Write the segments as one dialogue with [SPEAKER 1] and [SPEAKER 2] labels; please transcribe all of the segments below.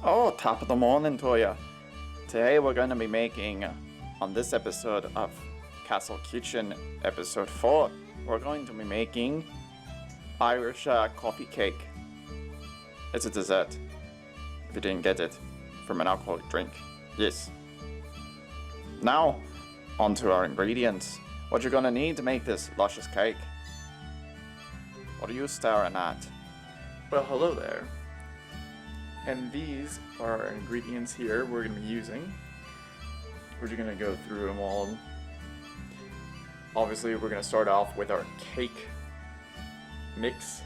[SPEAKER 1] Oh, top of the morning to ya. Today we're going to be making, on this episode of Castle Kitchen, episode 4, we're going to be making Irish coffee cake. It's a dessert, if you didn't get it, from an alcoholic drink. Yes. Now, onto our ingredients. What you're gonna need to make this luscious cake. What are you staring at?
[SPEAKER 2] Well, hello there. And these are our ingredients here we're going to be using. We're just going to go through them all. Obviously, we're going to start off with our cake mix.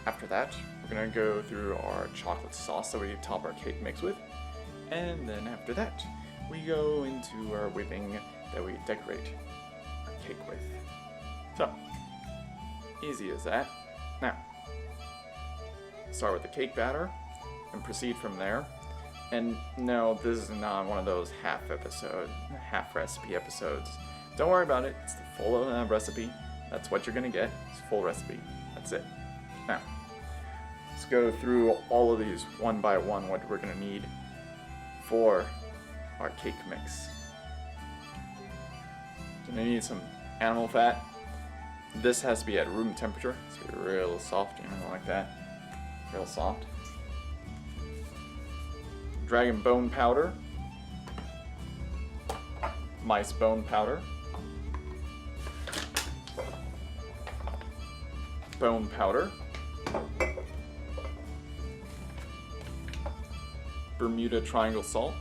[SPEAKER 2] After that, we're going to go through our chocolate sauce that we top our cake mix with. And then after that, we go into our whipping that we decorate our cake with. So, easy as that. Now, start with the cake batter and proceed from there. And no, this is not one of those half recipe episodes. Don't worry about it. It's the full recipe. That's what you're gonna get. It's full recipe. That's it. Now, let's go through all of these one by one. What we're gonna need for our cake mix. You're gonna need some animal fat. This has to be at room temperature. It's gonna be real soft, you know, like that. Real soft. Dragon bone powder. Mice bone powder. Bone powder. Bermuda triangle salt.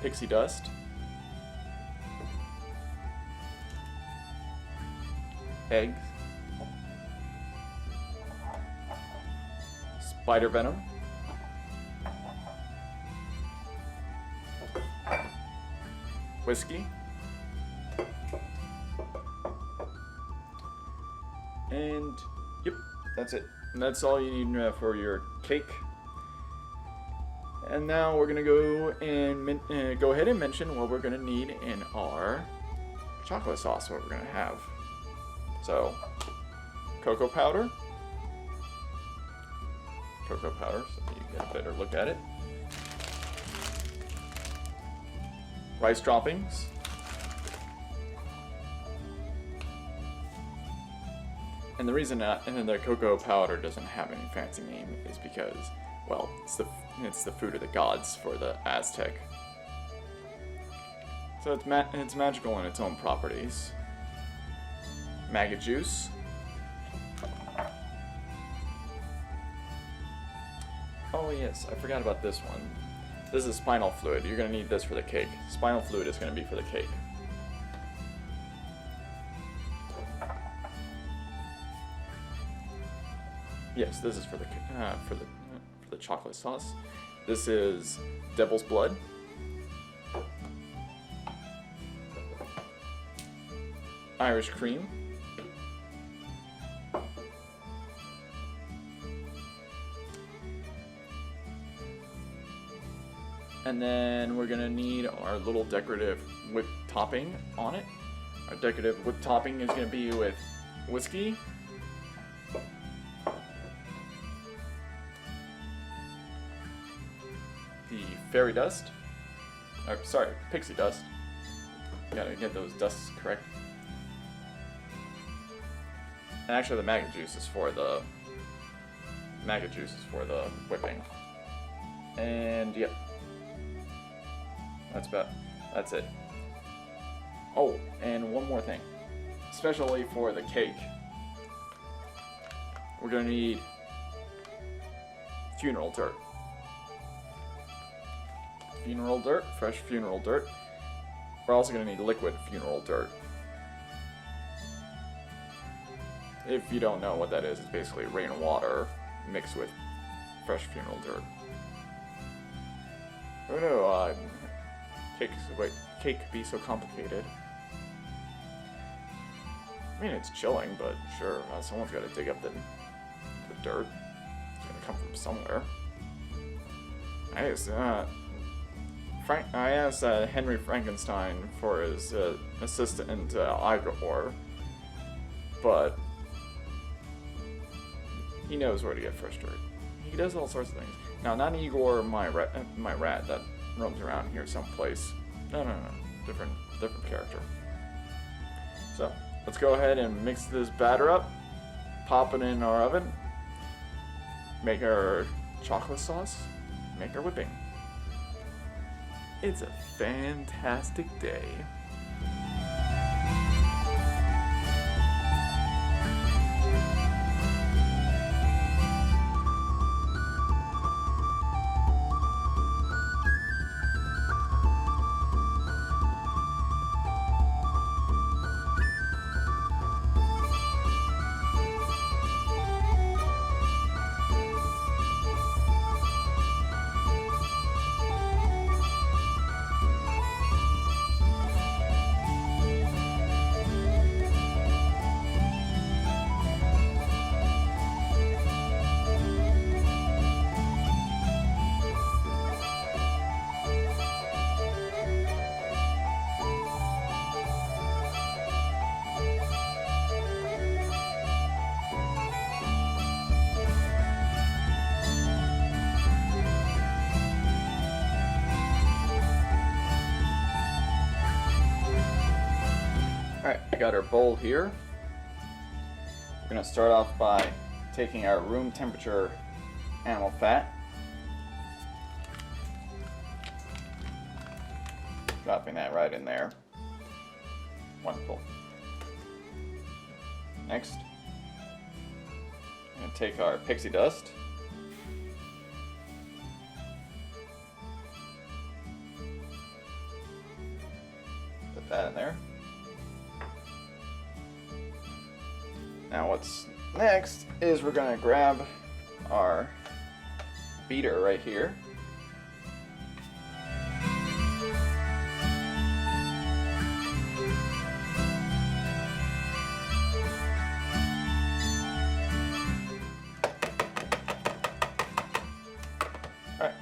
[SPEAKER 2] Pixie dust. Eggs. Spider venom. Whiskey. And yep, that's it. And that's all you need for your cake. And now we're gonna go and go ahead and mention what we're gonna need in our chocolate sauce. What we're gonna have. So, cocoa powder, so you get a better look at it. Rice droppings, and the reason the cocoa powder doesn't have any fancy name is because, well, it's the food of the gods for the Aztec. So it's magical in its own properties. Maggot juice. Oh yes, I forgot about this one. This is spinal fluid. You're going to need this for the cake. Spinal fluid is going to be for the cake. Yes, this is for the chocolate sauce. This is devil's blood. Irish cream. And then we're gonna need our little decorative whipped topping on it. Our decorative whipped topping is gonna be with whiskey, the fairy dust, pixie dust. Gotta get those dusts correct. And actually, the maggot juice is for the whipping. And yep. That's it. Oh, and one more thing. Especially for the cake. We're gonna need funeral dirt. Funeral dirt, fresh funeral dirt. We're also gonna need liquid funeral dirt. If you don't know what that is, it's basically rainwater mixed with fresh funeral dirt. Oh no, cake be so complicated? I mean, it's chilling, but sure, someone's got to dig up the dirt. It's gonna come from somewhere. I asked Henry Frankenstein for his assistant Igor, but He knows where to get fresh dirt. He does all sorts of things. Now, not Igor, my rat that roams around here someplace. No. Different character. So, let's go ahead and mix this batter up. Pop it in our oven. Make our chocolate sauce. Make our whipping. It's a fantastic day. Alright, we got our bowl here. We're going to start off by taking our room temperature animal fat, dropping that right in there. Wonderful. Next, I'm going to take our pixie dust, put that in there. Now what's next is we're going to grab our beater right here. Alright,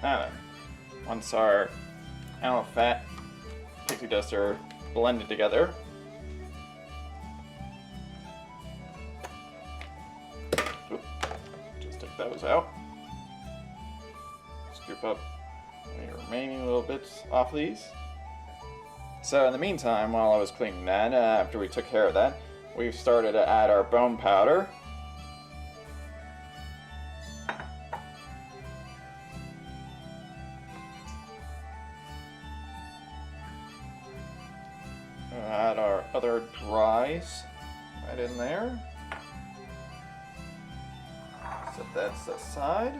[SPEAKER 2] now then, once our animal fat, pixie dust are blended together, those out. Scoop up the remaining little bits off these. So in the meantime, while I was cleaning that, after we took care of that, we've started to add our bone powder. Add our other dries right in there. Set that aside.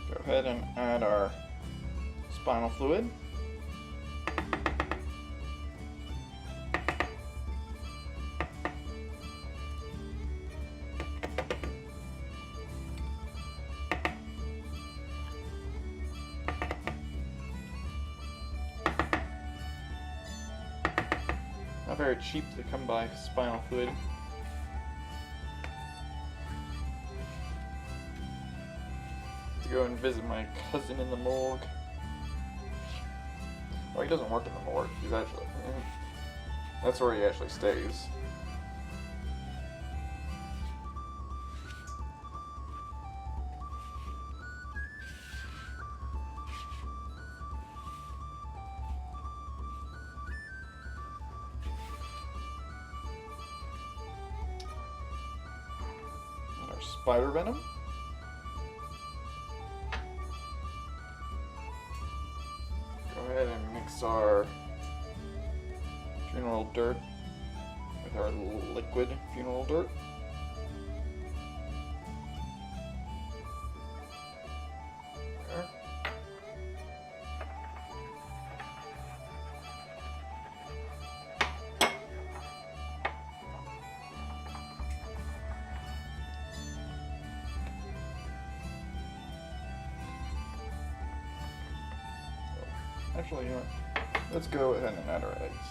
[SPEAKER 2] Go ahead and add our spinal fluid. Not very cheap to come by spinal fluid. To go and visit my cousin in the morgue. Well, he doesn't work in the morgue. He's actually... That's where he actually stays. Spider venom. Go ahead and mix our funeral dirt with our liquid funeral dirt. There. Actually, you know what? Let's go ahead and add our eggs.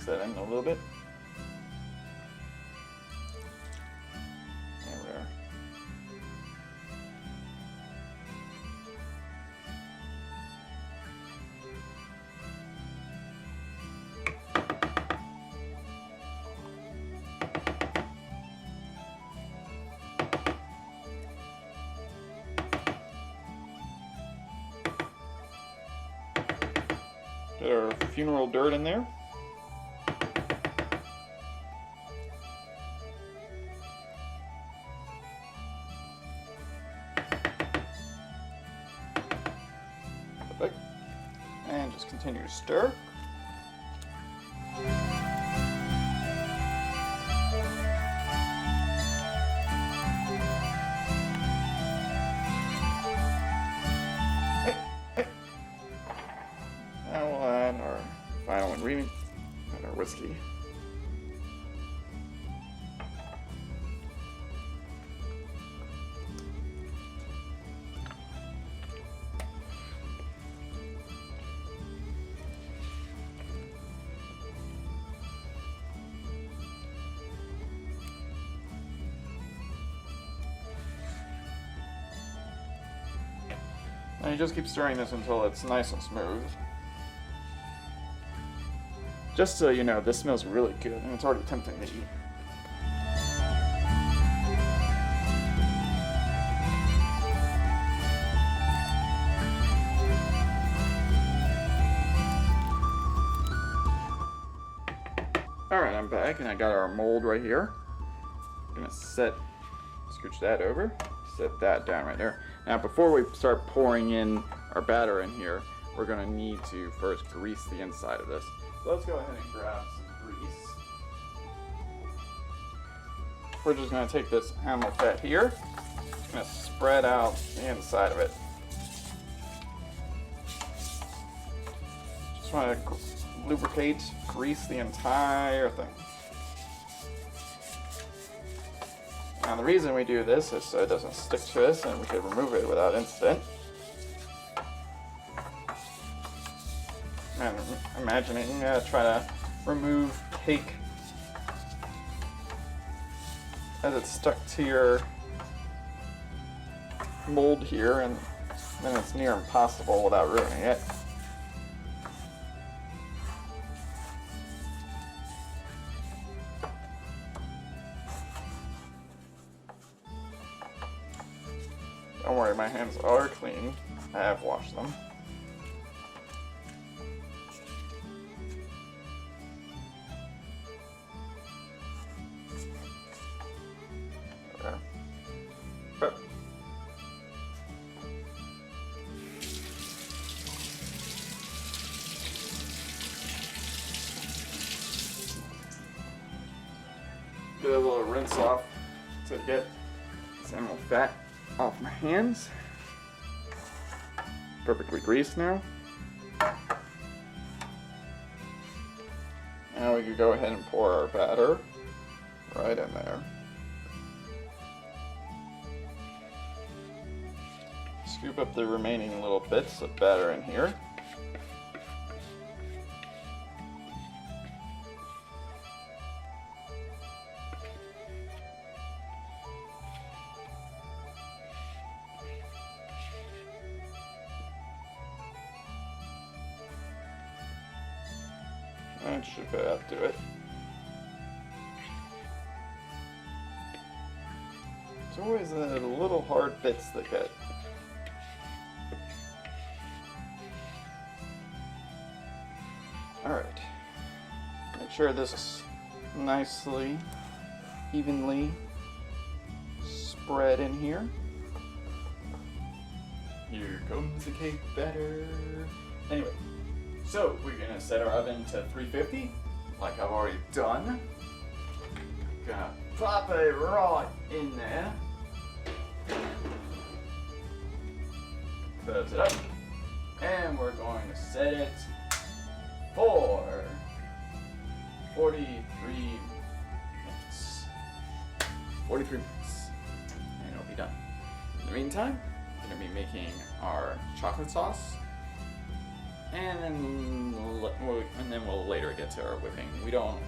[SPEAKER 1] mix that in a little bit. There we are. Get our funeral dirt in there. Perfect. And just continue to stir. Now we'll add our final ingredient and our whiskey. And you just keep stirring this until it's nice and smooth. Just so you know, this smells really good, and it's already tempting to eat. Alright, I'm back, and I got our mold right here. I'm gonna scooch that over, set that down right there. Now, before we start pouring in our batter in here, we're gonna need to first grease the inside of this. So let's go ahead and grab some grease. We're just going to take this animal fat here, just going to spread out the inside of it. Just want to lubricate, grease the entire thing. Now the reason we do this is so it doesn't stick to us and we can remove it without incident. And imagining try to remove cake as it's stuck to your mold here, and then it's near impossible without ruining it. Don't worry, my hands are clean. I have washed them. Get a little rinse off to get this animal fat off my hands. Perfectly greased now. Now we can go ahead and pour our batter right in there. Scoop up the remaining little bits of batter in here. That should about do it. It's always the little hard bits that get. Alright. Make sure this is nicely, evenly spread in here. Here comes the cake batter. Anyway. So, we're going to set our oven to 350, like I've already done. Gonna pop it right in there. Close it up. And we're going to set it for 43 minutes. 43 minutes. And it'll be done. In the meantime, we're going to be making our chocolate sauce. and then we'll later get to our whipping. We don't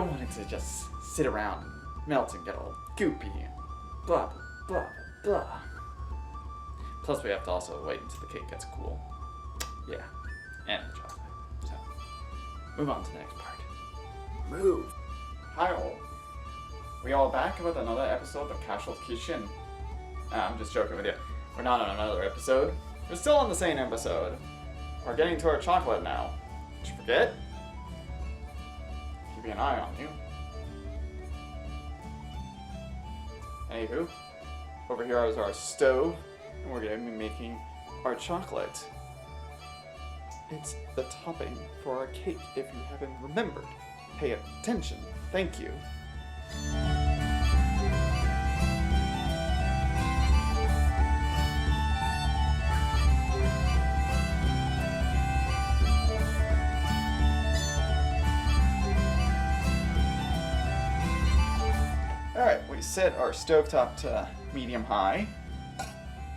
[SPEAKER 1] want it to just sit around, melt and get all goopy, blah blah blah. Plus, we have to also wait until the cake gets cool. Yeah, and the chocolate. So, move on to the next part. Move. Hi all. We all back with another episode of Casual Kitchen. I'm just joking with you. We're not on another episode. We're still on the same episode. We're getting to our chocolate now. Did you forget? Keeping an eye on you. Anywho, over here is our stove, and we're going to be making our chocolate. It's the topping for our cake, if you haven't remembered. Pay attention. Thank you. Alright, we set our stovetop to medium high.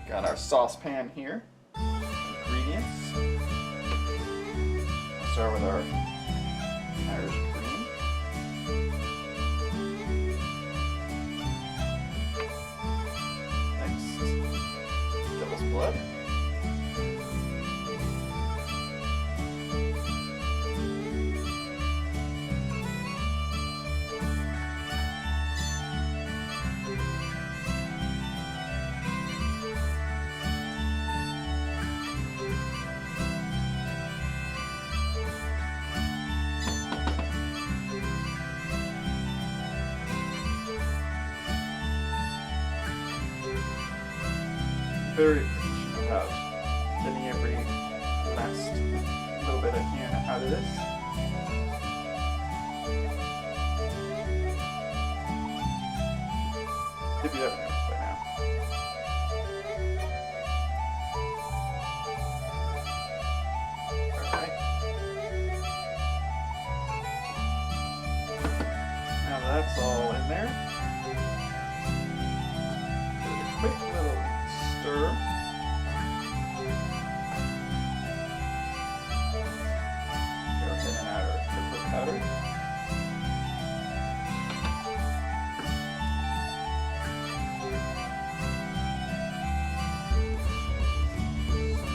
[SPEAKER 1] Got our saucepan here. Ingredients. I'll start with our Irish cream. Next, devil's blood. Very patient about getting every last little bit I can out of this. If you haven't noticed by now. Alright. Now that's all in there. Quick little stir. Go ahead and add our cocoa powder.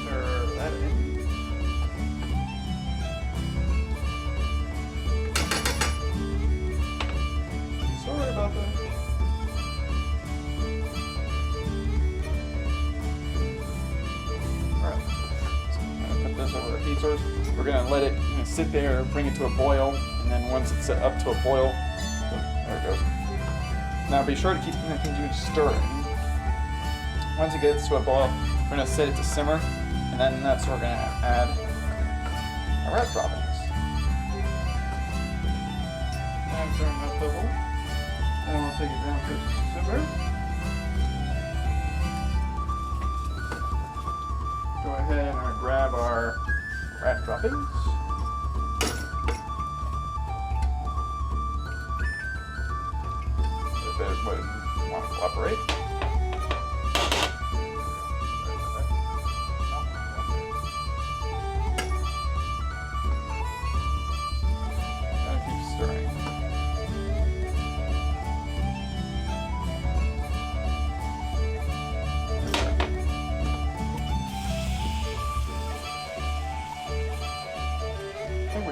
[SPEAKER 1] Stir that in. Sorry about that. Over a heat source. We're gonna let it sit there, bring it to a boil, and then once it's up to a boil, there it goes. Now be sure to keep continuing stirring. Once it gets to a boil, we're gonna set it to simmer, and then that's where we're gonna add our red droppings. And turn that double, and we'll take it down to simmer. Go ahead and grab our rat droppings. If it would want to cooperate. And keep stirring.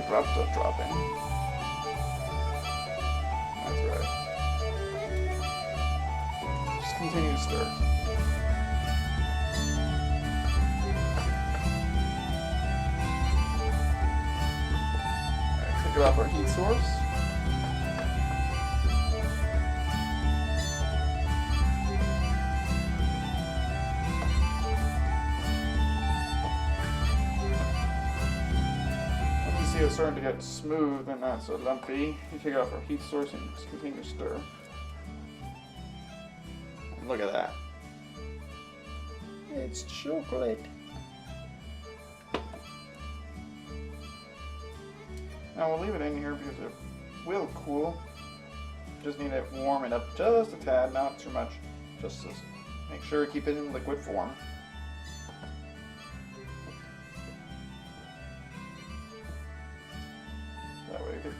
[SPEAKER 1] Dropped a dropping. That's right. Just continue to stir. Alright, take it off our heat source. It's starting to get smooth and not so lumpy. You take it off our heat source and just continue to stir. And look at that. It's chocolate. Now we'll leave it in here because it will cool. Just need to warm it up just a tad, not too much. Just to make sure to keep it in liquid form.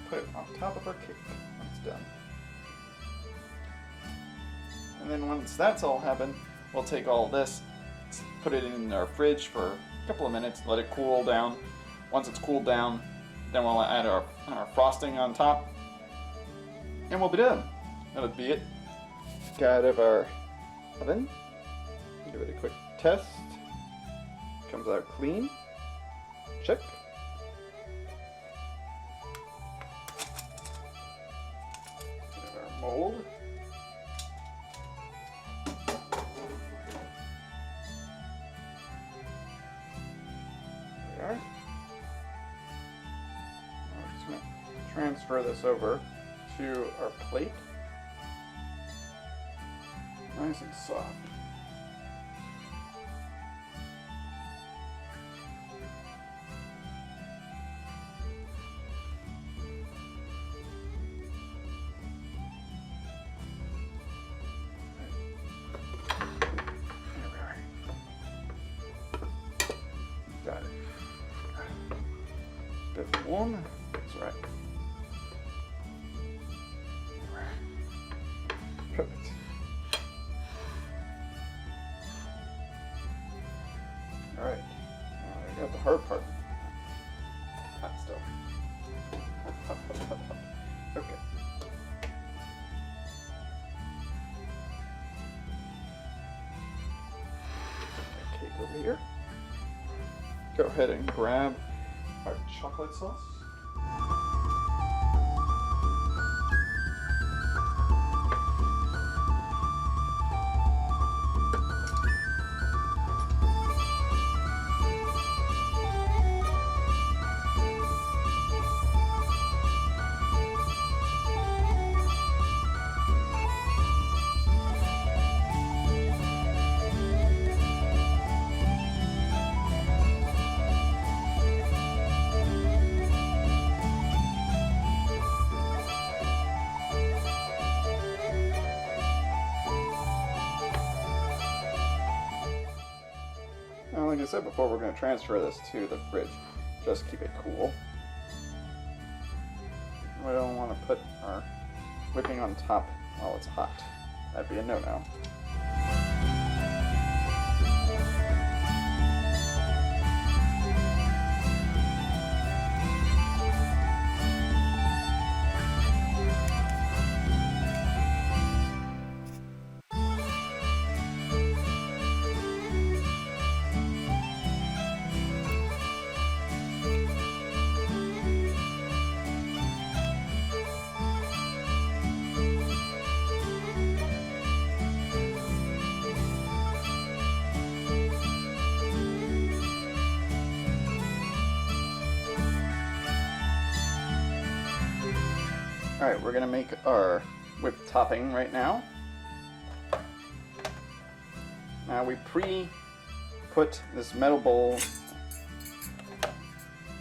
[SPEAKER 1] put it on top of our cake when it's done. And then once that's all happened, we'll take all this, put it in our fridge for a couple of minutes, let it cool down. Once it's cooled down, then we'll add our frosting on top, and we'll be done. That'll be it. Get out of our oven, give it a quick test. Comes out clean. Check. Get our mold. There we are. Now we're just going to transfer this over to our plate. Nice and soft. Got it. Bit warm. That's right. Perfect. All right. Now I got the hard part. Hot stuff. Okay. Cake over here. Go ahead and grab our chocolate sauce. Now, like I said before, we're going to transfer this to the fridge. Just keep it cool. We don't want to put our whipping on top while it's hot. That'd be a no-no. Alright, we're going to make our whipped topping right now. Now we pre-put this metal bowl,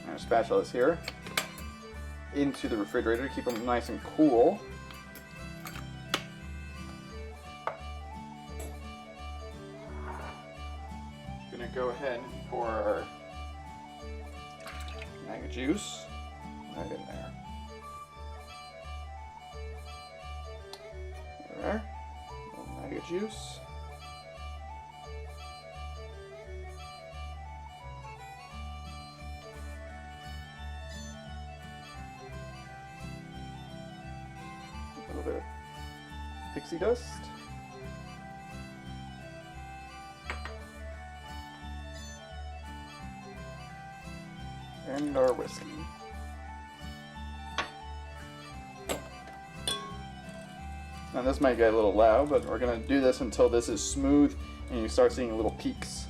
[SPEAKER 1] our spatulas here, into the refrigerator to keep them nice and cool. Gonna go ahead and pour our mango juice right in there. There, a little mango juice. A little bit of pixie dust. And our whiskey. Now this might get a little loud, but we're going to do this until this is smooth and you start seeing little peaks.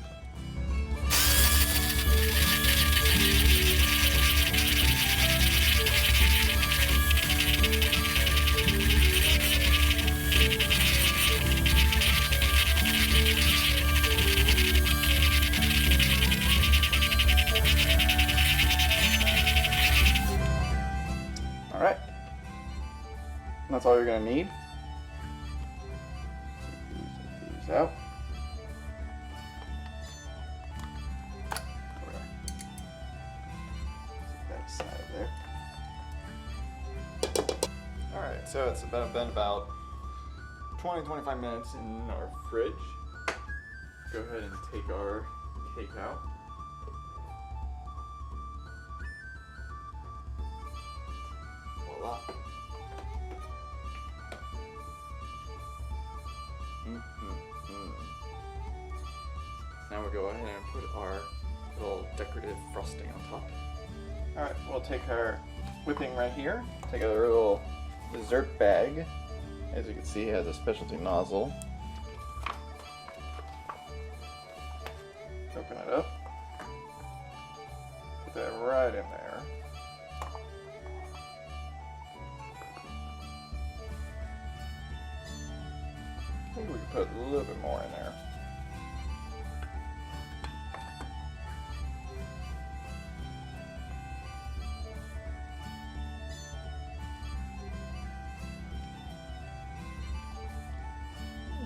[SPEAKER 1] Alright, that's all you're going to need. Take these out. Set that aside there.
[SPEAKER 2] Alright, so it's been about 20-25 minutes in our fridge. Go ahead and take our cake out. Voila. Now we'll go ahead and put our little decorative frosting on top.
[SPEAKER 1] Alright, we'll take our whipping right here. Take a little dessert bag. As you can see, it has a specialty nozzle. Open it up. Put that right in there. I think we can put a little bit more in there.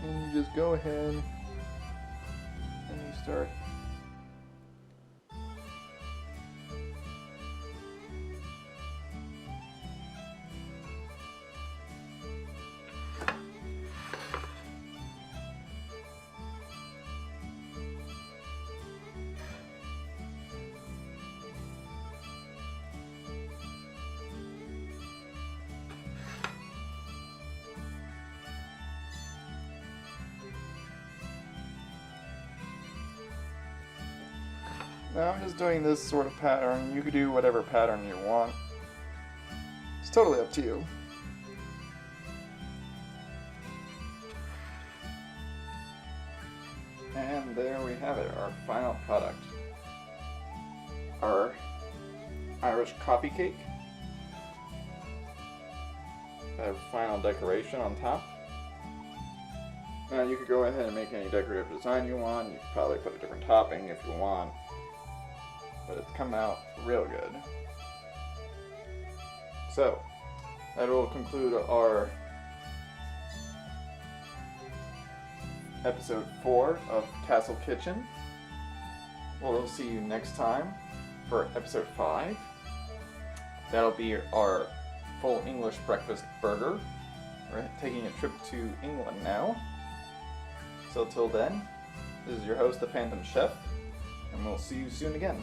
[SPEAKER 1] And you just go ahead and you start Now I'm just doing this sort of pattern. You could do whatever pattern you want. It's totally up to you. And there we have it, our final product. Our Irish coffee cake. Our final decoration on top. Now you could go ahead and make any decorative design you want. You could probably put a different topping if you want. But it's come out real good. So, that will conclude our episode 4 of Castle Kitchen. We'll see you next time for episode 5. That'll be our full English breakfast burger. We're taking a trip to England now. So till then, this is your host, the Phantom Chef, and we'll see you soon again.